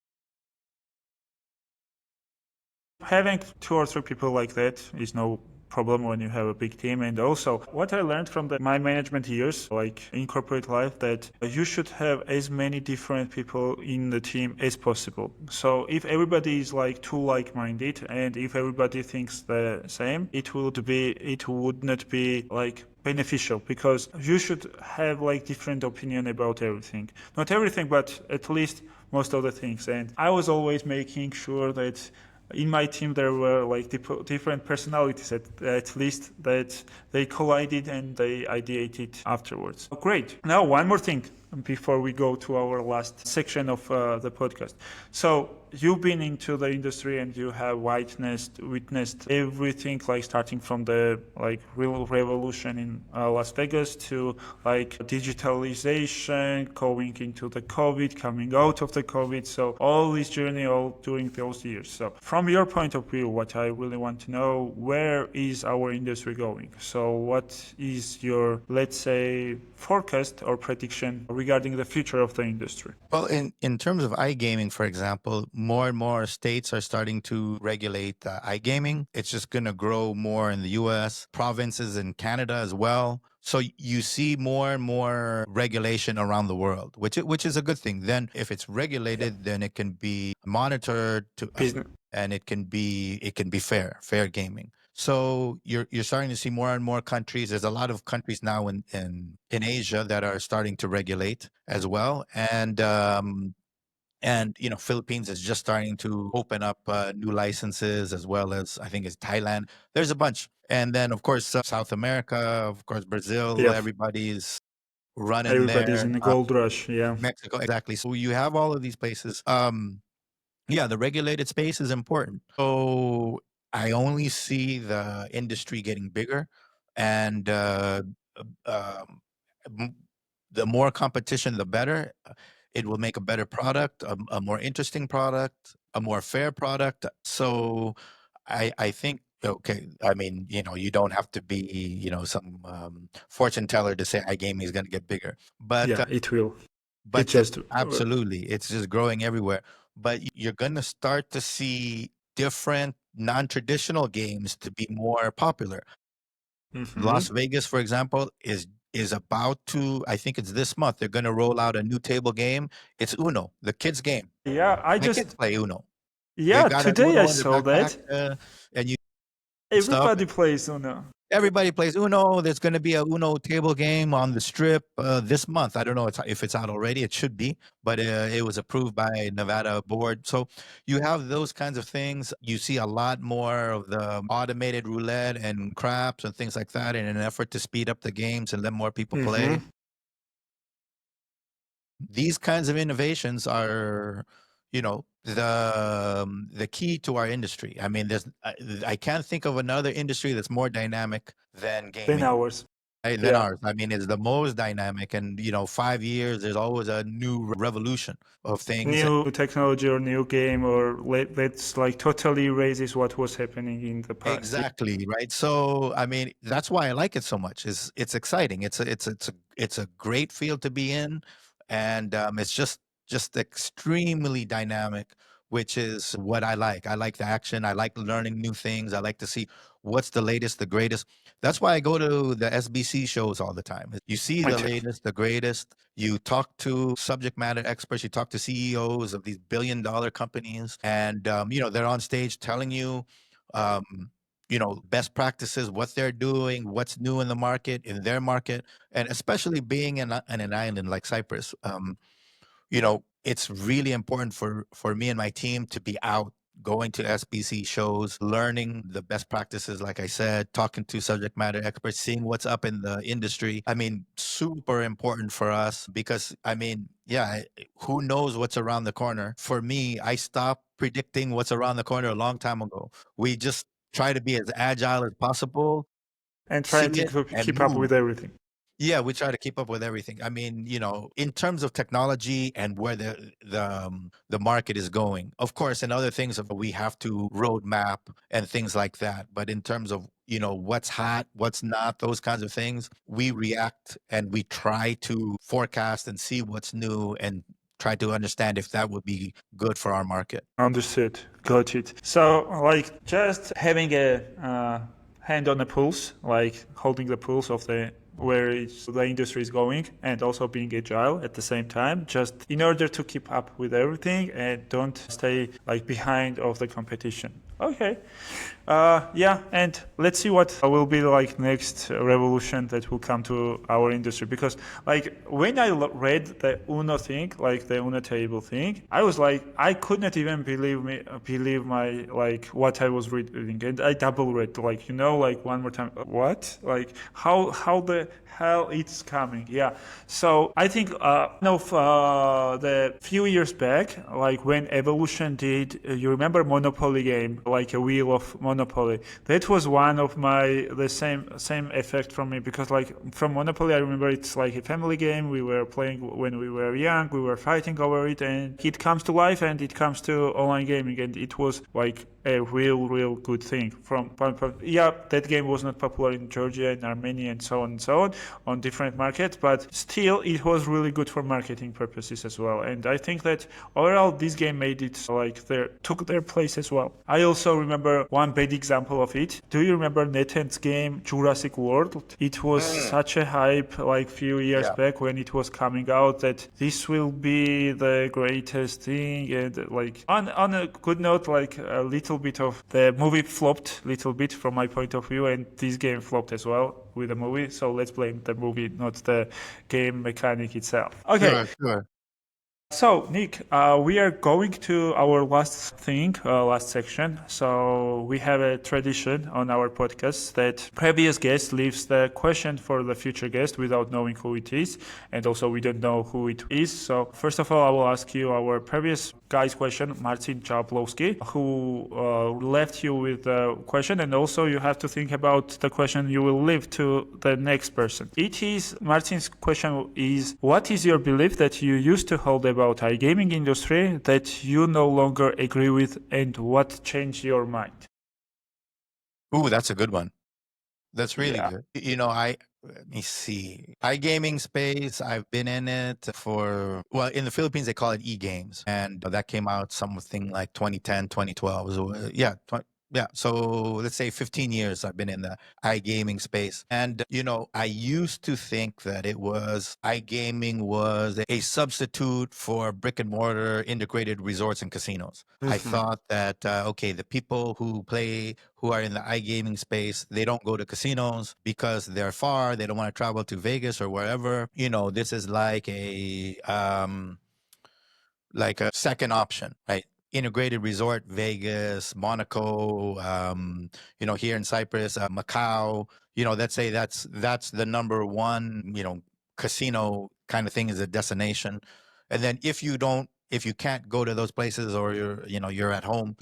Having two or three people like that is no problem when you have a big team. And also what I learned from my management years, like in corporate life, that you should have as many different people in the team as possible. So if everybody is like too like-minded and if everybody thinks the same, it would not be like beneficial, because you should have like different opinion about everything. Not everything, but at least most of the things. And I was always making sure that in my team there were like different personalities at least, that they collided and they ideated afterwards. Great. Now one more thing before we go to our last section of the podcast. So you've been into the industry and you have witnessed everything, like starting from the like real revolution in Las Vegas to like digitalization, going into the COVID, coming out of the COVID. So all this journey all during those years. So from your point of view, what I really want to know, where is our industry going? So what is your, let's say, forecast or prediction regarding the future of the industry? Well, in terms of iGaming, for example, more and more states are starting to regulate iGaming. It's just going to grow more in the US, provinces in Canada as well. So you see more and more regulation around the world, which is a good thing. Then if it's regulated, then it can be monitored and it can be fair gaming. So you're starting to see more and more countries. There's a lot of countries now in Asia that are starting to regulate as well, and Philippines is just starting to open up new licenses, as well as I think it's Thailand. There's a bunch, and then of course South America, of course Brazil. Yeah. Everybody's running Everybody's there. in a gold rush. Yeah. Mexico, exactly. So you have all of these places. Yeah, the regulated space is important. So I only see the industry getting bigger, and um, m- the more competition, the better. It will make a better product, a more interesting product, a more fair product. So I think, okay, I mean, you don't have to be, some fortune teller to say iGaming is going to get bigger, but Yeah, it will. It but just absolutely, it's just growing everywhere. But you're going to start to see different non-traditional games to be more popular. Mhm. Las Vegas, for example, is about to, I think it's this month, they're going to roll out a new table game. It's Uno, the kids game. Yeah, My kids play Uno. They yeah, got an today I Uno in their saw backpack, that. and you stuff. Everybody plays Uno. Everybody plays Uno. There's going to be a Uno table game on the Strip this month. I don't know if it's out already. It should be, but it was approved by Nevada board. So you have those kinds of things. You see a lot more of the automated roulette and craps and things like that in an effort to speed up the games and let more people play. Mhm. These kinds of innovations are, the key to our industry. I mean, I can't think of another industry that's more dynamic than 10 gaming. hours. Than Yeah. ours. I mean, it's the most dynamic, and 5 years, there's always a new revolution of things. New technology or new game or let's like totally raises what was happening in the past. Exactly, right? So, I mean, that's why I like it so much. Is it's exciting. It's a great field to be in, and it's just extremely dynamic, which is what I like. I like the action. I like learning new things. I like to see what's the latest, the greatest. That's why I go to the SBC shows all the time. You see Me the too. latest, the greatest. You talk to subject matter experts. You talk to CEOs of these billion-dollar companies, and they're on stage telling you um, best practices, what they're doing, what's new in the market, in their market, and especially being in an island like Cyprus. It's really important for me and my team to be out going to SBC shows, learning the best practices, like I said, talking to subject matter experts, seeing what's up in the industry. I mean, super important for us because, I mean, yeah, who knows what's around the corner? For me, I stopped predicting what's around the corner a long time ago. We just try to be as agile as possible, And see trying to it and keep up move. with everything. Yeah, we try to keep up with everything. I mean, in terms of technology and where the market is going. Of course, and other things we have to roadmap and things like that. But in terms of, what's hot, what's not, those kinds of things, we react and we try to forecast and see what's new and try to understand if that would be good for our market. Understood. Got it. So, like, just having a hand on the pulse, like holding the pulse of the industry is going, and also being agile at the same time, just in order to keep up with everything and don't stay like behind of the competition. Okay. Yeah, and let's see what will be like next revolution that will come to our industry. Because like when I read the Uno thing, like the Uno table thing, I was like, I could not even believe my like what I was reading, and I double read like like one more time. What? Like how the hell it's coming? Yeah. So I think the few years back, like when Evolution did, you remember Monopoly game, like a wheel of Monopoly. That was one of the same effect from me because like from Monopoly, I remember it's like a family game. We were playing when we were young. We were fighting over it, and it comes to life, and it comes to online gaming, and it was like a real good thing. Yeah, that game was not popular in Georgia and Armenia and so on different markets, but still it was really good for marketing purposes as well. And I think that overall this game made it like took their place as well. I also remember one bad example of it. Do you remember Nathan's game Jurassic World? It was such a hype like few years Yeah. back when it was coming out that this will be the greatest thing, and like on a good note, like a little bit of the movie flopped little bit from my point of view, and this game flopped as well with the movie. So let's blame the movie, not the game mechanic itself. Okay. Sure, sure. So, Nick, we are going to our last thing, last section. So, we have a tradition on our podcast that previous guest leaves the question for the future guest without knowing who it is. And also, we don't know who it is. So, first of all, I will ask you our previous guy's question, Martin Chaplowski, who left you with a question, and also you have to think about the question you will leave to the next person. Martin's question is, what is your belief that you used to hold about iGaming industry that you no longer agree with, and what changed your mind? Ooh, that's a good one. That's really Yeah. good. Let me see. iGaming space, I've been in it for, well, in the Philippines, they call it e-games. And that came out something like 2010, 2012. So, yeah. So let's say 15 years I've been in the iGaming space. And, I used to think that iGaming was a substitute for brick and mortar integrated resorts and casinos. I thought that, okay, the people who are in the iGaming space, they don't go to casinos because they're far. They don't want to travel to Vegas or wherever. This is like a second option, right? Integrated resort, Vegas, Monaco, here in Cyprus, Macau. Let's say that's the number one, casino kind of thing is a destination. And then if you can't go to those places or you're at home,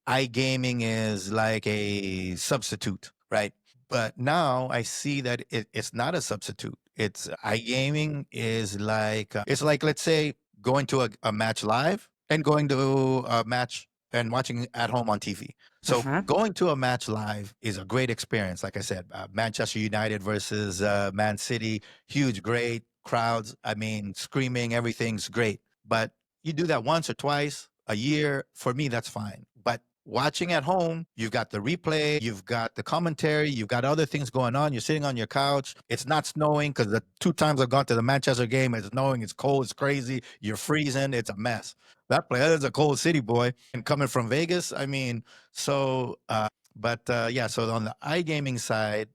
iGaming is like a substitute, right? But now I see that it's not a substitute. It's iGaming is like it's like, let's say, going to a match live and going to a match and watching at home on TV. So going to a match live is a great experience. Like I said, Manchester United versus Man City, huge, great crowds. I mean, screaming, everything's great. But you do that once or twice a year. For me, that's fine. But watching at home, you've got the replay, you've got the commentary, you've got other things going on. You're sitting on your couch. It's not snowing because the 2 times I've gone to the Manchester game, it's snowing, it's cold, it's crazy. You're freezing. It's a mess. That is a cold city, boy. And coming from Vegas, I mean, so, yeah, so on the iGaming side,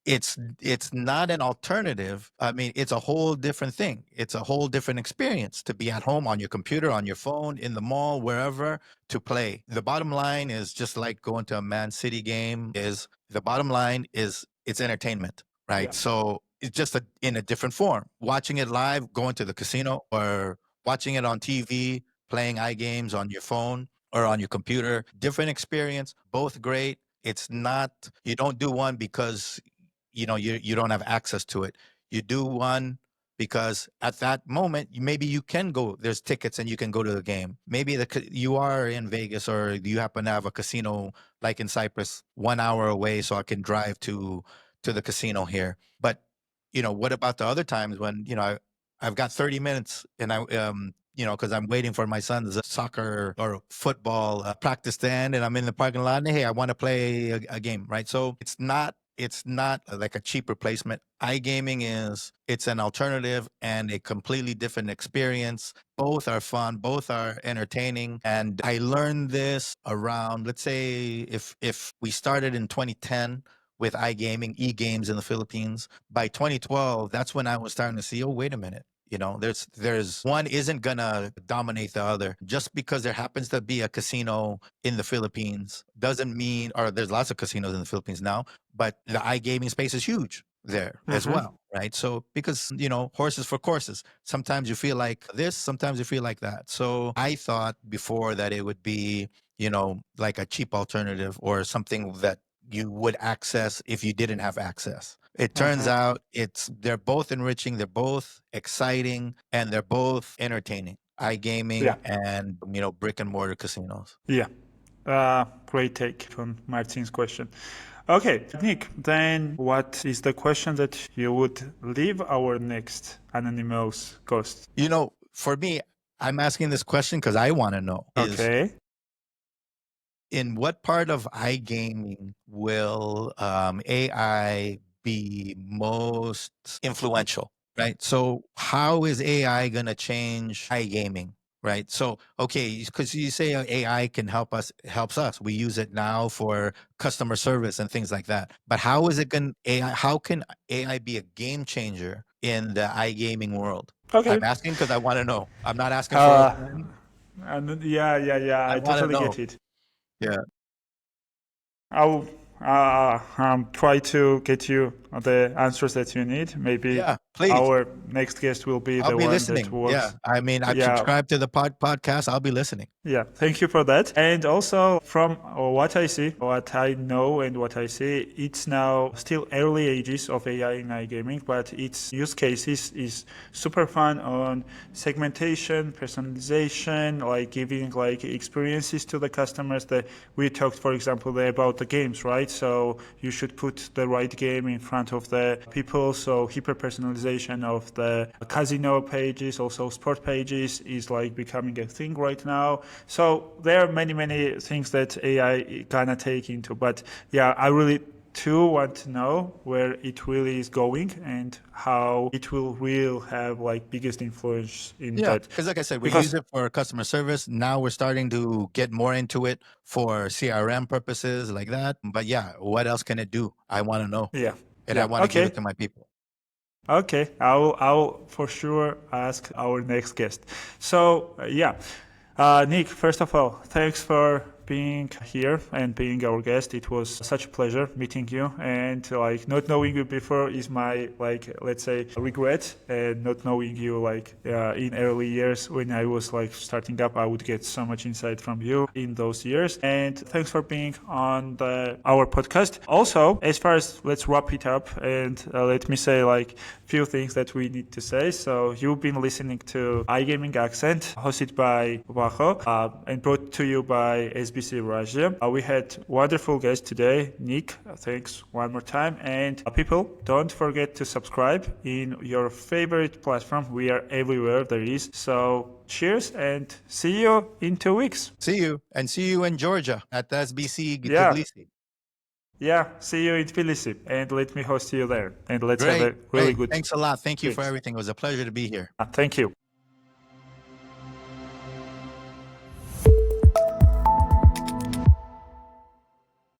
it's not an alternative. I mean, it's a whole different thing. It's a whole different experience to be at home on your computer, on your phone, in the mall, wherever, to play. The bottom line is just like going to a Man City game. It's entertainment, right? Yeah. So it's just in a different form. Watching it live, going to the casino, or watching it on TV, playing iGames on your phone or on your computer. Different experience, both great. It's not, you don't do one because you don't have access to it. You do one because at that moment maybe you can go, there's tickets and you can go to the game. Maybe you are in Vegas or you happen to have a casino like in Cyprus 1 hour away, so I can drive to the casino here. But what about the other times when I've got 30 minutes and because I'm waiting for my son's soccer or football practice to end, and I'm in the parking lot, and hey, I want to play a game, right? So it's not like a cheap replacement. iGaming it's an alternative and a completely different experience. Both are fun, both are entertaining. And I learned this around, let's say, if we started in 2010 with iGaming, e-games in the Philippines, by 2012, that's when I was starting to see, oh, wait a minute. There's one isn't gonna dominate the other. Just because there happens to be a casino in the Philippines doesn't mean, or there's lots of casinos in the Philippines now, but the iGaming space is huge there as well, right? So because horses for courses, sometimes you feel like this, sometimes you feel like that. So I thought before that it would be like a cheap alternative or something that you would access if you didn't have access. It turns out they're both enriching, they're both exciting, and they're both entertaining. iGaming Yeah. and brick and mortar casinos. Yeah. Great take on Martin's question. Okay, Nick, then what is the question that you would leave our next anonymous ghost? For me, I'm asking this question because I want to know is, Okay. in what part of iGaming will AI be most influential, right? So how is AI going to change iGaming, right? So, okay, because you say AI helps us. We use it now for customer service and things like that. But how can AI be a game changer in the iGaming world? Okay. I'm asking because I want to know. I'm not asking for a Uh, win. yeah. I I want to totally know. get it. Yeah. I'll try to get you the answers that you need. Maybe Yeah. Please. our next guest will be I'll the be one that listening. Yeah. works. I mean, I've Yeah, subscribed to the podcast. I'll be listening. yeah, thank you for that. And also, from what I see, what I know, and what I see, it's now still early ages of AI in iGaming, but its use cases is super fun on segmentation, personalization, like giving like experiences to the customers. That we talked, for example, there about the games, right? So you should put the right game in front of the people. So hyper personalization of the casino pages, also sport pages, is like becoming a thing right now. So there are many things that AI gonna take into, but yeah, I really too want to know where it really is going and how it will have like biggest influence in Yeah, that. because like I said, we Because use it for customer service. Now we're starting to get more into it for CRM purposes like that. But yeah, what else can it do? I want to know, yeah, and I yeah, want to give it okay. to my people. Okay, I'll for sure ask our next guest. So yeah, Nick, first of all, thanks for being here and being our guest. It was such a pleasure meeting you, and like not knowing you before is my like let's say regret, and not knowing you like in early years when I was like starting up, I would get so much insight from you in those years. And thanks for being on our podcast. Also, as far as let's wrap it up, and let me say like few things that we need to say. So you've been listening to iGaming Accent, hosted by Vakho, and brought to you by SBC Russia. We had wonderful guest today, Nick. Thanks one more time. And people, don't forget to subscribe in your favorite platform. We are everywhere there is. So cheers and see you in 2 weeks. See you, and see you in Georgia at the SBC Yeah. Tbilisi. Yeah, see you in Tbilisi, and let me host you there. And let's have Great, a really great. good Thanks a lot. Thank you for drinks. everything. It was a pleasure to be here. Thank you.